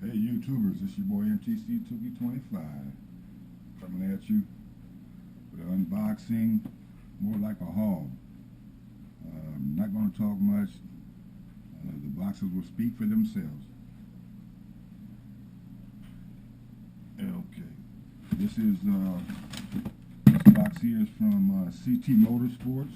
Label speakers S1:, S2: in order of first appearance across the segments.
S1: Hey YouTubers, it's your boy MTC2B25 coming at you with an unboxing, more like a haul. I'm not going to talk much. The boxes will speak for themselves. Okay, this box here is from CT Motorsports.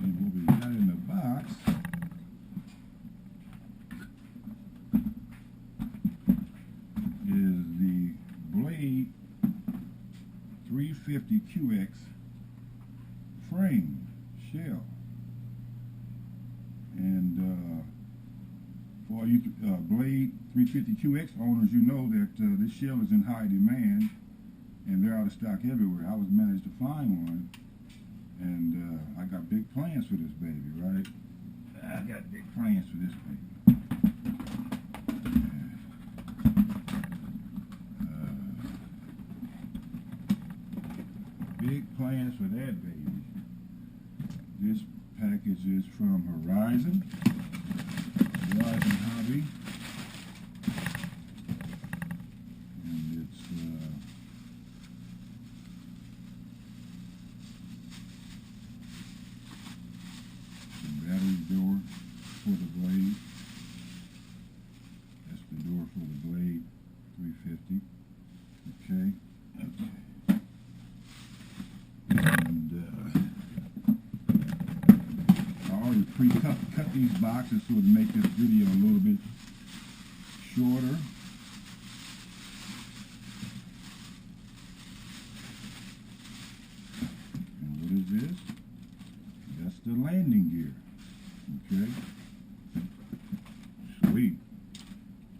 S1: What we got in the box is the Blade 350QX frame shell. And for all you Blade 350QX owners, you know that this shell is in high demand and they're out of stock everywhere. I was managed to find one. And I got big plans for this baby, right? I got big plans for this baby. Big plans for that baby. This package is from Horizon Hobby. And it's battery door for the Blade. That's the door for the Blade 350. Okay. And I already pre-cut these boxes so to make this video a little bit shorter. And what is this? That's the landing gear. Okay. Sweet.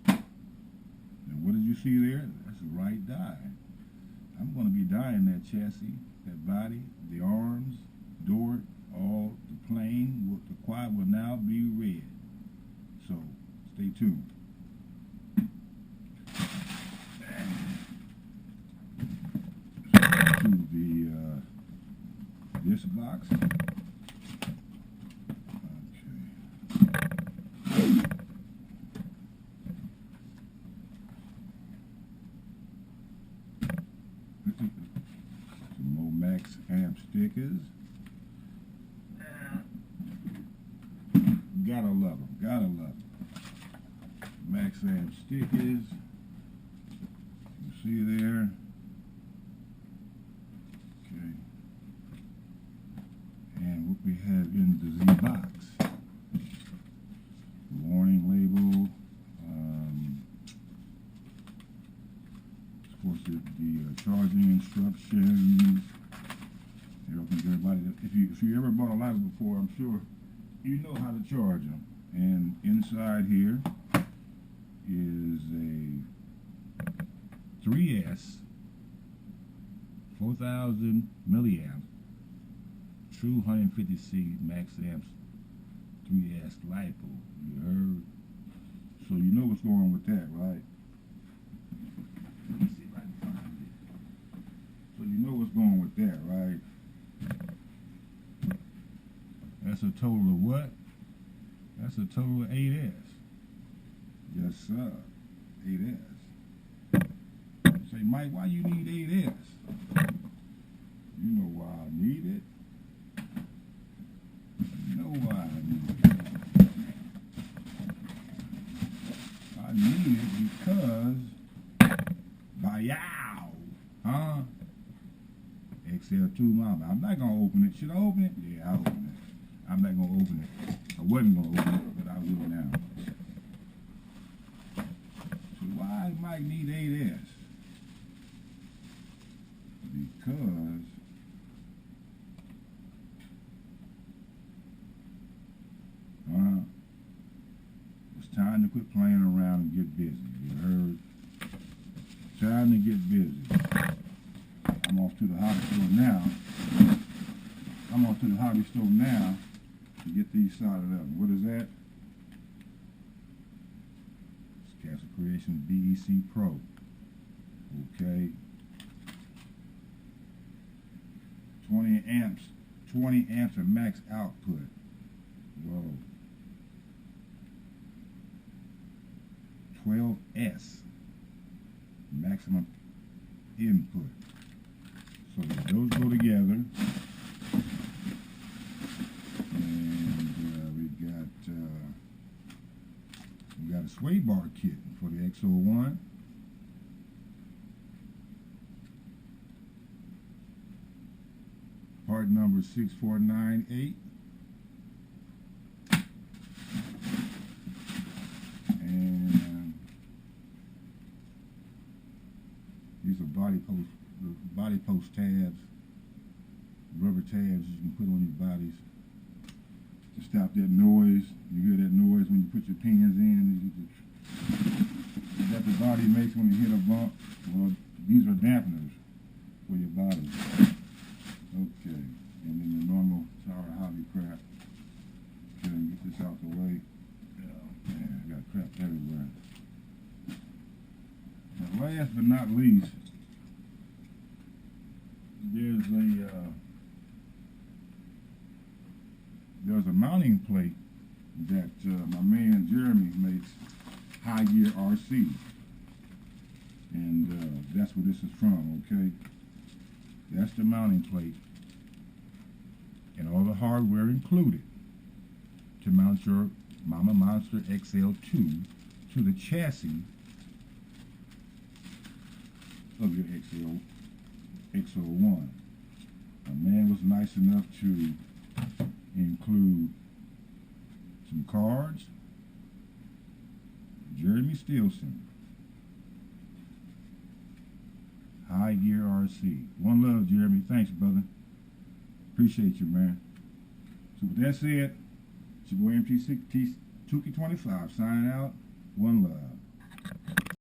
S1: And what did you see there? That's the right dye. I'm going to be dyeing that chassis, that body, the arms, door, all the plane, the quad will now be red. So stay tuned. To the this box. Some more MaxAmps stickers. Gotta love them. Gotta love them. MaxAmps stickers. You see there. Okay. And what we have in the Z box. Warning label. Of course, the charging instructions. Everybody, if you ever bought a lipo before, I'm sure you know how to charge them. And inside here is a 3S 4,000 milliamp true 150C MaxAmps 3S lipo. You heard? So you know what's going on with that, right? Let me see if I can find it. So you know what's going with that, right? That's a total of what? That's a total of 8S. Yes, sir. 8S. Say, Mike, why you need 8S? You know why I need it. You know why I need it. I need it because Bayow. Huh? XL2 mama. I'm not gonna open it. Should I open it? Yeah, I'll open it. I'm not gonna open it. I wasn't gonna open it, but I will now. So why Mike need 8S? Because it's time to quit playing around and get busy. You heard? Time to get busy. I'm off to the hospital now I'm on to the hobby store now to get these soldered up. What is that? It's Castle Creations DEC Pro. Okay. 20 amps of max output. Whoa. 12S maximum input. So those go together. And we got a sway bar kit for the X01. Part number 6498. And these are body post tabs, rubber tabs you can put on your bodies to stop that noise. You hear that noise when you put your pins in that the body makes when you hit a bump. Well, these are dampeners for your body. Okay, and then the normal Tower Hobby crap. Okay, get this out the way. Oh man, I got crap everywhere. Now, last but not least, there's a mounting plate that my man Jeremy makes, High Gear RC, and that's where this is from. Okay, that's the mounting plate and all the hardware included to mount your Mama Monster XL2 to the chassis of your X01. My man was nice enough to include some cards. Jeremy Stilson, High Gear RC. One love, Jeremy. Thanks, brother. Appreciate you, man. So with that said, it's your boy MT Tuki 25 signing out. One love.